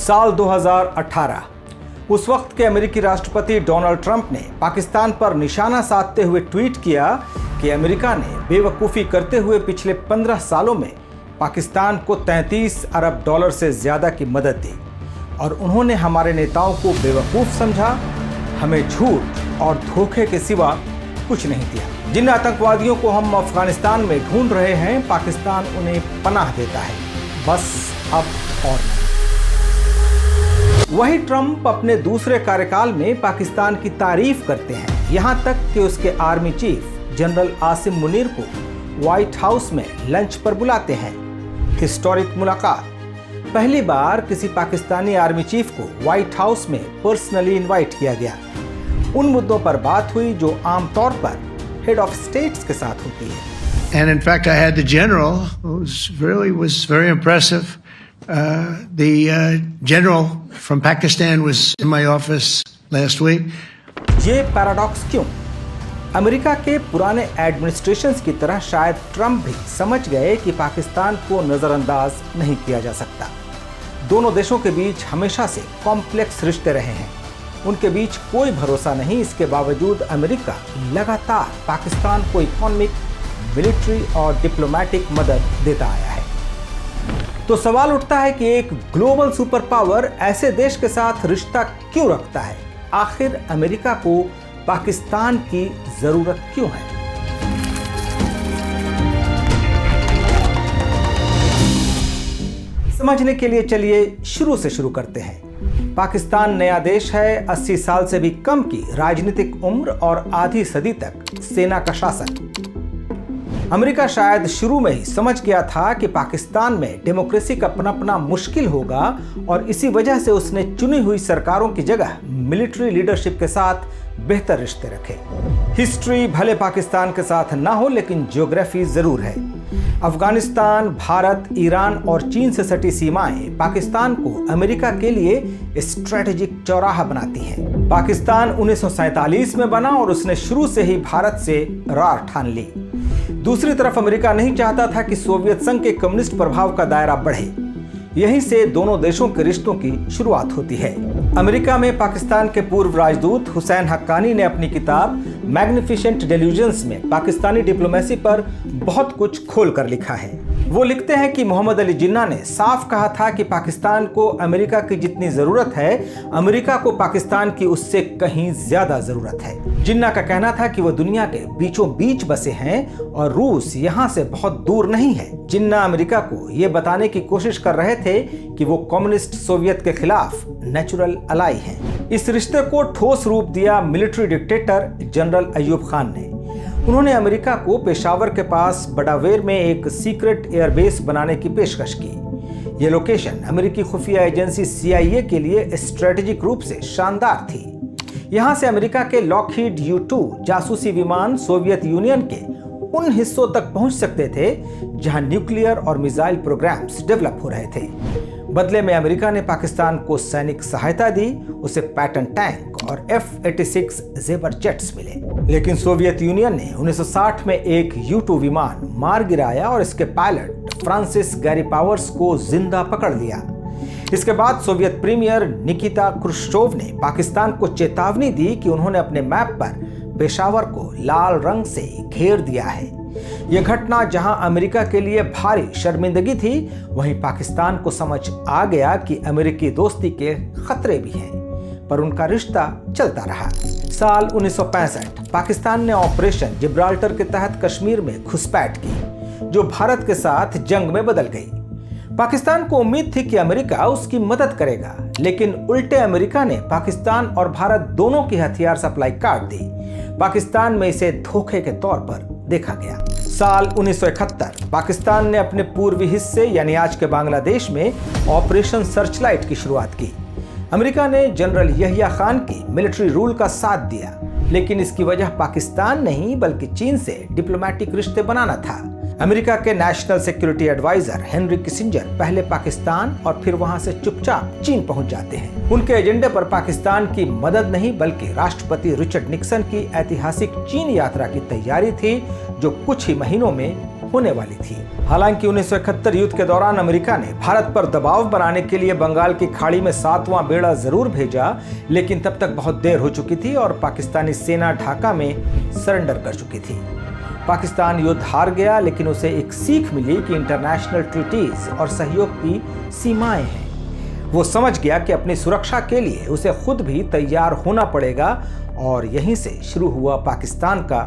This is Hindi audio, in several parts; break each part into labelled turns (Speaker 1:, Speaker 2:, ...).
Speaker 1: साल 2018 उस वक्त के अमेरिकी राष्ट्रपति डोनाल्ड ट्रंप ने पाकिस्तान पर निशाना साधते हुए ट्वीट किया कि अमेरिका ने बेवकूफ़ी करते हुए पिछले 15 सालों में पाकिस्तान को 33 अरब डॉलर से ज़्यादा की मदद दी और उन्होंने हमारे नेताओं को बेवकूफ़ समझा, हमें झूठ और धोखे के सिवा कुछ नहीं दिया। जिन आतंकवादियों को हम अफगानिस्तान में ढूंढ रहे हैं, पाकिस्तान उन्हें पनाह देता है, बस अब और नहीं। वही ट्रंप अपने दूसरे कार्यकाल में पाकिस्तान की तारीफ करते हैं, यहां तक कि उसके army chief general Asim Munir को व्हाइट हाउस में लंच पर बुलाते हैं। हिस्टोरिक मुलाकात, पहली बार किसी पाकिस्तानी आर्मी चीफ को व्हाइट हाउस में पर्सनली इनवाइट किया गया। उन मुद्दों पर बात हुई जो आमतौर पर हेड ऑफ स्टेट्स के साथ होती है।
Speaker 2: And in fact, I had the general, who was very impressive. The general from Pakistan was in my office last week.
Speaker 1: ये पैराडॉक्स क्यों? अमेरिका के पुराने एडमिनिस्ट्रेशंस की तरह शायद ट्रंप भी समझ गए कि पाकिस्तान को नज़रअंदाज नहीं किया जा सकता। दोनों देशों के बीच हमेशा से कॉम्प्लेक्स रिश्ते रहे हैं, उनके बीच कोई भरोसा नहीं। इसके बावजूद अमेरिका लगातार पाकिस्तान को इकोनॉमिक, मिलिट्री और डिप्लोमेटिक मदद देता आया है। तो सवाल उठता है कि एक ग्लोबल सुपर पावर ऐसे देश के साथ रिश्ता क्यों रखता है? आखिर अमेरिका को पाकिस्तान की जरूरत क्यों है? समझने के लिए चलिए शुरू से शुरू करते हैं। पाकिस्तान नया देश है, 80 साल से भी कम की राजनीतिक उम्र और आधी सदी तक सेना का शासन। अमेरिका शायद शुरू में ही समझ गया था कि पाकिस्तान में डेमोक्रेसी का पनपना मुश्किल होगा और इसी वजह से उसने चुनी हुई सरकारों की जगह मिलिट्री लीडरशिप के साथ बेहतर रिश्ते रखे। हिस्ट्री भले पाकिस्तान के साथ ना हो, लेकिन ज्योग्राफी जरूर है। अफगानिस्तान, भारत, ईरान और चीन से सटी सीमाएं पाकिस्तान को अमेरिका के लिए स्ट्रेटेजिक चौराहा बनाती हैं। पाकिस्तान 1947 में बना और उसने शुरू से ही भारत से रार ठान ली। दूसरी तरफ अमेरिका नहीं चाहता था कि सोवियत संघ के कम्युनिस्ट प्रभाव का दायरा बढ़े। यहीं से दोनों देशों के रिश्तों की शुरुआत होती है। अमेरिका में पाकिस्तान के पूर्व राजदूत हुसैन हक्कानी ने अपनी किताब मैग्निफिसेंट डेल्यूजन्स में पाकिस्तानी डिप्लोमेसी पर बहुत कुछ खोल कर लिखा है। वो लिखते हैं कि मोहम्मद अली जिन्ना ने साफ कहा था कि पाकिस्तान को अमेरिका की जितनी जरूरत है, अमेरिका को पाकिस्तान की उससे कहीं ज्यादा जरूरत है। जिन्ना का कहना था कि वो दुनिया के बीचों बीच बसे हैं और रूस यहाँ से बहुत दूर नहीं है। जिन्ना अमेरिका को ये बताने की कोशिश कर रहे थे कि वो कम्युनिस्ट सोवियत के खिलाफ नेचुरल अलाई हैं। इस रिश्ते को ठोस रूप दिया military dictator general Ayub Khan ने। उन्होंने अमेरिका को पेशावर के पास बडावेर में एक सीक्रेट एयरबेस बनाने की पेशकश की। ये लोकेशन अमेरिकी खुफिया एजेंसी CIA के लिए स्ट्रेटेजिक रूप से शानदार थी। यहां से अमेरिका के लॉकहीड U-2 जासूसी विमान सोवियत यूनियन के उन हिस्सों तक पहुंच सकते थे जहां न्यूक्लियर और मिसाइल प्रोग्राम्स डेवलप हो रहे थे। बदले में अमेरिका ने पाकिस्तान को सैनिक सहायता दी, उसे पैटर्न टैंक और F-86 जेबर जेट्स मिले। लेकिन सोवियत यूनियन ने 1960 में एक U-2 विमान मार गिराया और इसके पायलट फ्रांसिस गैरी पावर्स को जिंदा पकड़ लिया। इसके बाद सोवियत प्रीमियर निकिता क्रुश्चोव ने पाकिस्तान को चेतावनी दी कि उन्होंने अपने मैप पर पेशावर को लाल रंग से घेर दिया है। यह घटना जहां अमेरिका के लिए भारी शर्मिंदगी थी, वहीं पाकिस्तान को समझ आ गया कि अमेरिकी दोस्ती के खतरे भी हैं, पर उनका रिश्ता चलता रहा। साल 1965 पाकिस्तान ने ऑपरेशन जिब्राल्टर के तहत कश्मीर में घुसपैठ की, जो भारत के साथ जंग में बदल गई। पाकिस्तान को उम्मीद थी कि अमेरिका उसकी मदद करेगा, लेकिन उल्टे अमेरिका ने पाकिस्तान और भारत दोनों की हथियार सप्लाई काट दी। पाकिस्तान में इसे धोखे के तौर पर देखा गया। साल 1971 पाकिस्तान ने अपने पूर्वी हिस्से यानी आज के बांग्लादेश में ऑपरेशन सर्चलाइट की शुरुआत की। अमेरिका ने जनरल यहिया खान की मिलिट्री रूल का साथ दिया, लेकिन इसकी वजह पाकिस्तान नहीं बल्कि चीन से डिप्लोमेटिक रिश्ते बनाना था। अमेरिका के national security adviser Henry Kissinger पहले पाकिस्तान और फिर वहां से चुपचाप चीन पहुंच जाते हैं। उनके एजेंडे पर पाकिस्तान की मदद नहीं बल्कि राष्ट्रपति रिचर्ड निक्सन की ऐतिहासिक चीन यात्रा की तैयारी थी, जो कुछ ही महीनों में होने वाली थी। हालांकि 1971 युद्ध के दौरान अमेरिका ने भारत पर दबाव बनाने के लिए बंगाल की खाड़ी में 7वां बेड़ा जरूर भेजा, लेकिन तब तक बहुत देर हो चुकी थी और पाकिस्तानी सेना ढाका में सरेंडर कर चुकी थी। पाकिस्तान युद्ध हार गया, लेकिन उसे एक सीख मिली कि इंटरनेशनल ट्रीटीज और सहयोग की सीमाएं हैं। वो समझ गया कि अपनी सुरक्षा के लिए उसे खुद भी तैयार होना पड़ेगा और यहीं से शुरू हुआ पाकिस्तान का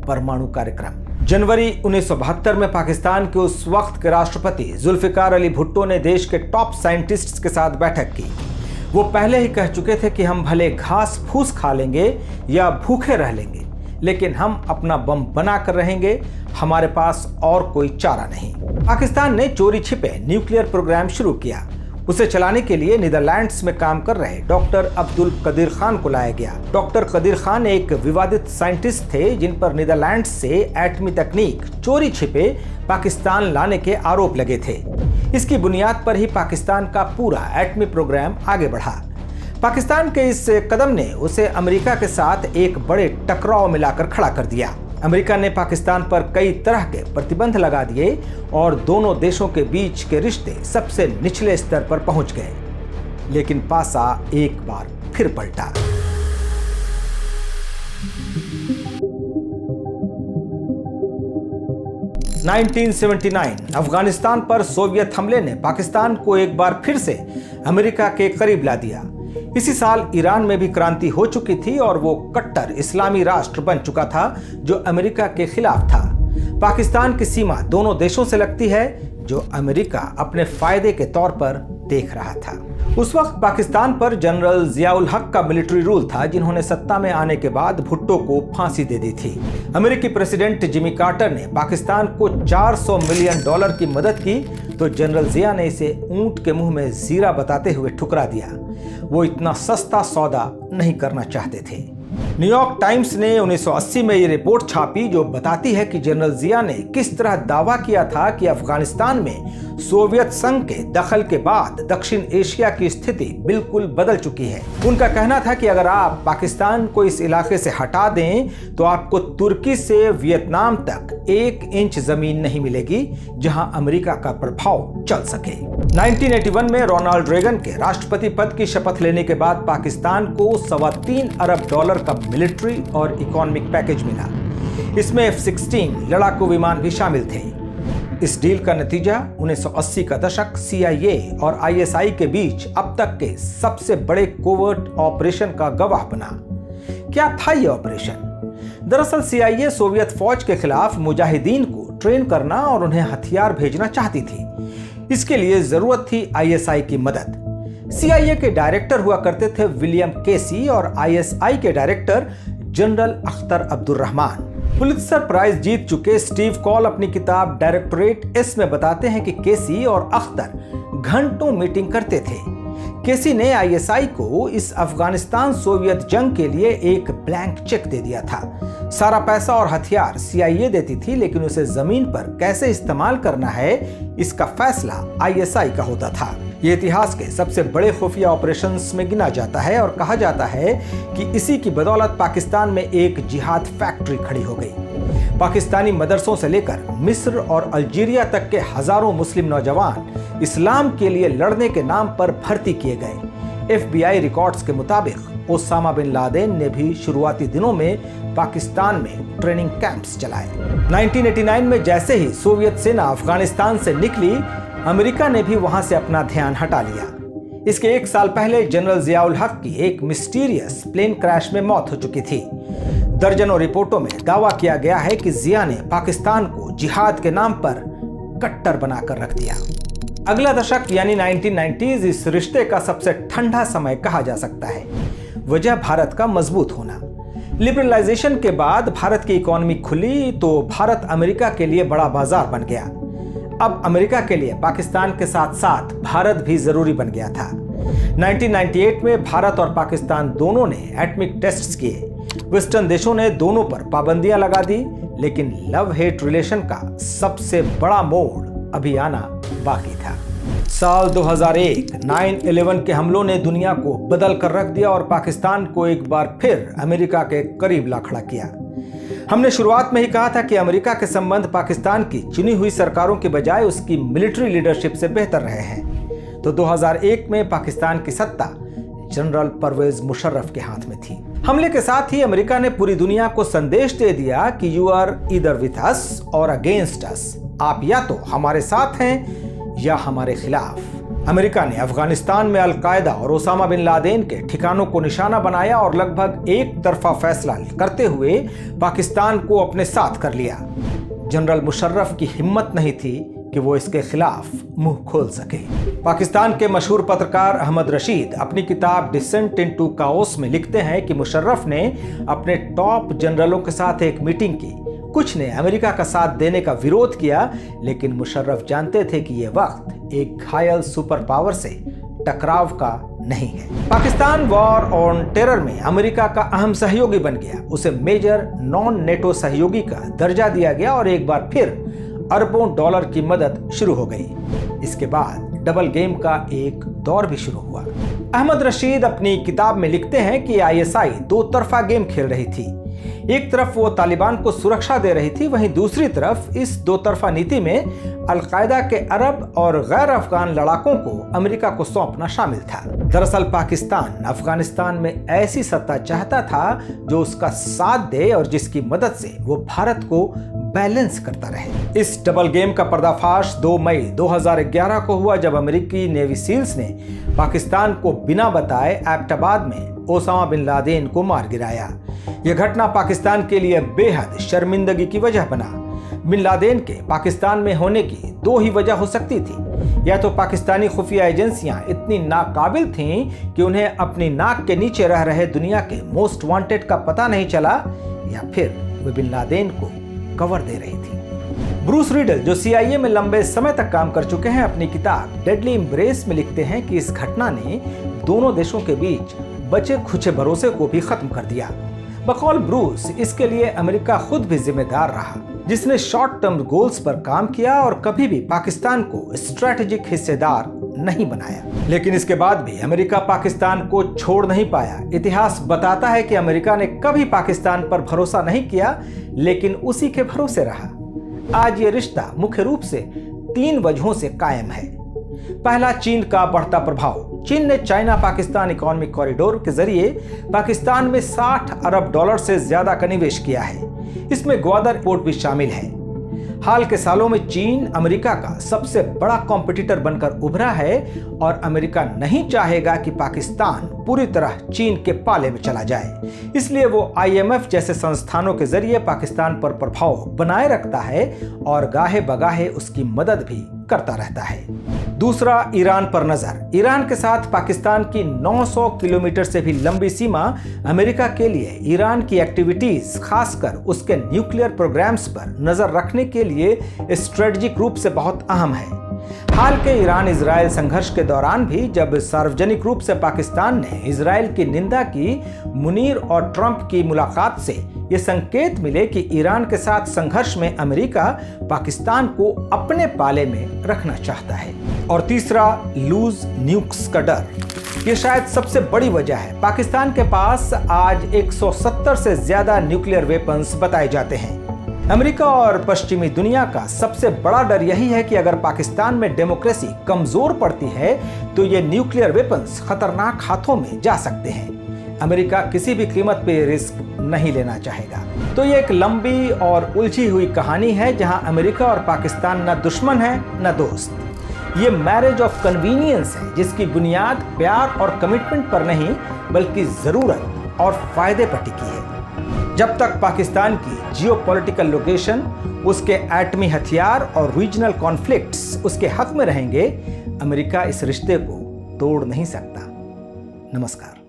Speaker 1: परमाणु कार्यक्रम। जनवरी 1972 में पाकिस्तान के उस वक्त के राष्ट्रपति जुल्फिकार अली भुट्टो ने देश के टॉप साइंटिस्ट्स के साथ बैठक की। वो पहले ही कह चुके थे कि हम भले घास फूस खा लेंगे या भूखे रह लेंगे, लेकिन हम अपना बम बना कर रहेंगे, हमारे पास और कोई चारा नहीं। पाकिस्तान ने चोरी छिपे न्यूक्लियर प्रोग्राम शुरू किया। उसे चलाने के लिए नीदरलैंड्स में काम कर रहे डॉक्टर अब्दुल कदीर खान को लाया गया। डॉक्टर कदीर खान एक विवादित साइंटिस्ट थे जिन पर नीदरलैंड्स से एटमी तकनीक चोरी छिपे पाकिस्तान लाने के आरोप लगे थे। इसकी बुनियाद पर ही पाकिस्तान का पूरा एटमी प्रोग्राम आगे बढ़ा। पाकिस्तान के इस कदम ने उसे अमेरिका के साथ एक बड़े टकराव में लाकर खड़ा कर दिया। अमेरिका ने पाकिस्तान पर कई तरह के प्रतिबंध लगा दिए और दोनों देशों के बीच के रिश्ते सबसे निचले स्तर पर पहुंच गए। लेकिन पासा एक बार फिर पलटा। अफगानिस्तान पर सोवियत हमले ने पाकिस्तान को एक बार फिर से अमेरिका के करीब ला दिया। इसी साल ईरान में भी क्रांति हो चुकी थी और वो कट्टर इस्लामी राष्ट्र बन चुका था जो अमेरिका के खिलाफ था। पाकिस्तान की सीमा दोनों देशों से लगती है, जो अमेरिका अपने फायदे के तौर पर देख रहा था। उस वक्त पाकिस्तान पर जनरल जियाउल हक का मिलिट्री रूल था, जिन्होंने सत्ता में आने के बाद भुट्टो को फांसी दे दी थी। अमेरिकी प्रेसिडेंट जिमी कार्टर ने पाकिस्तान को $400 मिलियन की मदद की, तो जनरल जिया ने इसे ऊंट के मुंह में जीरा बताते हुए ठुकरा दिया। वो इतना सस्ता सौदा नहीं करना चाहते थे। न्यूयॉर्क टाइम्स ने 1980 में ये रिपोर्ट छापी जो बताती है कि जनरल जिया ने किस तरह दावा किया था कि अफगानिस्तान में सोवियत संघ के दखल के बाद दक्षिण एशिया की स्थिति बिल्कुल बदल चुकी है। उनका कहना था कि अगर आप पाकिस्तान को इस इलाके से हटा दें तो आपको तुर्की से वियतनाम तक 1 इंच जमीन नहीं मिलेगी जहां अमेरिका का प्रभाव चल सके। 1981 में रोनाल्ड रेगन के राष्ट्रपति पद की शपथ लेने के बाद पाकिस्तान को $3.25 अरब का मिलिट्री और इकोनॉमिक पैकेज मिला। इसमें F-16 लड़ाकू विमान भी शामिल थे। इस डील का नतीजा 1980 का दशक CIA और ISI के बीच अब तक के सबसे बड़े कोवर्ट ऑपरेशन का गवाह बना। क्या था यह ऑपरेशन? दरअसल CIA सोवियत फौज के खिलाफ मुजाहिदीन को ट्रेन करना और उन्हें हथियार भेजना चाहती थी। इसके लिए जरूरत थी ISI की मदद। CIA के डायरेक्टर हुआ करते थे विलियम केसी और ISI के director general Akhtar Abdul Rahman. Pulitzer prize जीत चुके स्टीव कॉल अपनी किताब डायरेक्टोरेट एस में बताते हैं कि केसी और अख्तर घंटों मीटिंग करते थे। केसी ने ISI को इस अफगानिस्तान सोवियत जंग के लिए एक ब्लैंक चेक दे दिया था। सारा पैसा और हथियार CIA देती थी, लेकिन उसे जमीन पर कैसे इस्तेमाल करना है इसका फैसला ISI का होता था। ये इतिहास के सबसे बड़े खुफिया ऑपरेशंस में गिना जाता है और कहा जाता है कि इसी की बदौलत पाकिस्तान में एक जिहाद फैक्ट्री खड़ी हो गई। पाकिस्तानी मदरसों से लेकर मिस्र और अल्जीरिया तक के हजारों मुस्लिम नौजवान इस्लाम के लिए लड़ने के नाम पर भर्ती किए गए। FBI रिकॉर्ड्स के मुताबिक ओसामा बिन लादेन ने भी शुरुआती दिनों में पाकिस्तान में ट्रेनिंग कैंप्स चलाए। 1989 में जैसे ही सोवियत सेना अफगानिस्तान से निकली, अमेरिका ने भी वहां से अपना ध्यान हटा लिया। इसके 1 साल पहले जनरल जियाउल हक की एक मिस्टीरियस प्लेन क्रैश में मौत हो चुकी थी। दर्जनों रिपोर्टों में दावा किया गया है कि जिया ने पाकिस्तान को जिहाद के नाम पर कट्टर बनाकर रख दिया। अगला दशक यानी 1990s इस रिश्ते का सबसे ठंडा समय कहा जा सकता है। वजह भारत का मजबूत होना। लिबरलाइजेशन के बाद भारत की इकोनॉमी खुली तो भारत अमेरिका के लिए बड़ा बाजार बन गया। अब अमेरिका के लिए पाकिस्तान के साथ साथ भारत भी जरूरी बन गया था। 1998 में भारत और पाकिस्तान दोनों ने एटमिक टेस्ट्स किए। वेस्टर्न देशों ने दोनों पर पाबंदियां लगा दी, लेकिन लव हेट रिलेशन का सबसे बड़ा मोड़ अभी आना बाकी था। साल 2001 9/11 के हमलों ने दुनिया को बदल कर रख दिया और पाकिस्तान को एक बार फिर अमेरिका के करीब ला खड़ा किया। हमने शुरुआत में ही कहा था कि अमेरिका के संबंध पाकिस्तान की चुनी हुई सरकारों के बजाय उसकी मिलिट्री लीडरशिप से बेहतर रहे हैं। तो 2001 में पाकिस्तान की सत्ता जनरल परवेज मुशर्रफ के हाथ में थी। हमले के साथ ही अमेरिका ने पूरी दुनिया को संदेश दे दिया कि you are either with us or against अस। आप या तो हमारे साथ हैं या हमारे खिलाफ। अमेरिका ने अफगानिस्तान में अलकायदा और ओसामा बिन लादेन के ठिकानों को निशाना बनाया और लगभग एक तरफा फैसला करते हुए पाकिस्तान को अपने साथ कर लिया। जनरल मुशर्रफ की हिम्मत नहीं थी कि वो इसके खिलाफ मुंह खोल सके। पाकिस्तान के मशहूर पत्रकार अहमद रशीद अपनी किताब डिसेंट इनटू काओस में लिखते हैं कि मुशर्रफ ने अपने टॉप जनरलों के साथ एक मीटिंग की। कुछ ने अमेरिका का साथ देने का विरोध किया, लेकिन मुशर्रफ जानते थे कि यह वक्त एक घायल सुपर पावर से टकराव का नहीं है। पाकिस्तान वॉर ऑन टेरर में अमेरिका का अहम सहयोगी बन गया। उसे मेजर नॉन नेटो सहयोगी का दर्जा दिया गया और एक बार फिर अरबों डॉलर की मदद शुरू हो गई। इसके बाद डबल गेम का एक दौर भी शुरू हुआ। अहमद रशीद अपनी किताब में लिखते हैं कि आईएसआई दो तरफा गेम खेल रही थी। एक तरफ वो तालिबान को सुरक्षा दे रही थी, वहीं दूसरी तरफ इस दो तरफा नीति में अलकायदा के अरब और गैर अफगान लड़ाकों को अमेरिका को सौंपना शामिल था। दरअसल पाकिस्तान अफगानिस्तान में ऐसी सत्ता चाहता था जो उसका साथ दे और जिसकी मदद से वो भारत को बैलेंस करता रहे। इस डबल गेम का पर्दाफाश 2 मई 2011 को हुआ, जब अमेरिकी नेवी सील्स ने पाकिस्तान को बिना बताए एबटाबाद में ओसामा बिन लादेन को मार गिराया। यह घटना पाकिस्तान के लिए बेहद शर्मिंदगी की वजह बना। बिन लादेन के पाकिस्तान में होने की दो ही वजह हो सकती थी। या तो पाकिस्तानी खुफिया एजेंसियां इतनी नाकाबिल थीं कि उन्हें अपनी नाक के नीचे रह रहे दुनिया के मोस्ट वांटेड का पता नहीं चला, या फिर वे बिन लादेन को कवर दे रही थी। ब्रूस रिडल, जो CIA में लंबे समय तक काम कर चुके हैं, अपनी किताब डेडली एम्ब्रेस में लिखते हैं कि इस घटना ने दोनों देशों के बीच बचे खुचे भरोसे को भी खत्म कर दिया। बकौल ब्रूस, इसके लिए अमेरिका खुद भी जिम्मेदार रहा, जिसने शॉर्ट टर्म गोल्स पर काम किया और कभी भी पाकिस्तान को स्ट्रैटेजिक हिस्सेदार नहीं बनाया। लेकिन इसके बाद भी अमेरिका पाकिस्तान को छोड़ नहीं पाया। इतिहास बताता है कि अमेरिका ने कभी पाकिस्तान पर भरोसा नहीं किया, लेकिन उसी के भरोसे रहा। आज ये रिश्ता मुख्य रूप से 3 वजहों से कायम है। पहला, चीन का बढ़ता प्रभाव। चीन ने चाइना पाकिस्तान इकोनॉमिक कॉरिडोर के जरिए पाकिस्तान में $60 अरब से ज्यादा का निवेश किया है। इसमें ग्वादर पोर्ट भी शामिल है। हाल के सालों में चीन अमेरिका का सबसे बड़ा कॉम्पिटिटर बनकर उभरा है और अमेरिका नहीं चाहेगा कि पाकिस्तान पूरी तरह चीन के पाले में चला जाए। इसलिए वो IMF जैसे संस्थानों के जरिए पाकिस्तान पर प्रभाव बनाए रखता है और गाहे बगाहे उसकी मदद भी करता रहता है। दूसरा, ईरान पर नजर। ईरान के साथ पाकिस्तान की 900 किलोमीटर से भी लंबी सीमा अमेरिका के लिए ईरान की एक्टिविटीज, खासकर उसके न्यूक्लियर प्रोग्राम्स पर नजर रखने के लिए स्ट्रेटेजिक रूप से बहुत अहम है। हाल के ईरान इजराइल संघर्ष के दौरान भी जब सार्वजनिक रूप से पाकिस्तान ने इजराइल की निंदा की, मुनीर और ट्रंप की मुलाकात से ये संकेत मिले कि ईरान के साथ संघर्ष में अमेरिका पाकिस्तान को अपने पाले में रखना चाहता है। और तीसरा, लूज न्यूक्स का डर। ये शायद सबसे बड़ी वजह है। पाकिस्तान के पास आज 170 से ज्यादा न्यूक्लियर वेपन्स बताए जाते हैं। अमेरिका और पश्चिमी दुनिया का सबसे बड़ा डर यही है कि अगर पाकिस्तान में डेमोक्रेसी कमजोर पड़ती है तो ये न्यूक्लियर वेपन्स खतरनाक हाथों में जा सकते हैं। अमेरिका किसी भी कीमत पे रिस्क नहीं लेना चाहेगा। तो ये एक लंबी और उलझी हुई कहानी है जहां अमेरिका और पाकिस्तान न दुश्मन है न दोस्त। ये मैरिज ऑफ कन्वीनियंस है जिसकी बुनियाद प्यार और कमिटमेंट पर नहीं बल्कि जरूरत और फायदे पर टिकी है। जब तक पाकिस्तान की जियोपॉलिटिकल लोकेशन, उसके एटमी हथियार और रीजनल कॉन्फ्लिक्ट्स उसके हक में रहेंगे, अमेरिका इस रिश्ते को तोड़ नहीं सकता। नमस्कार।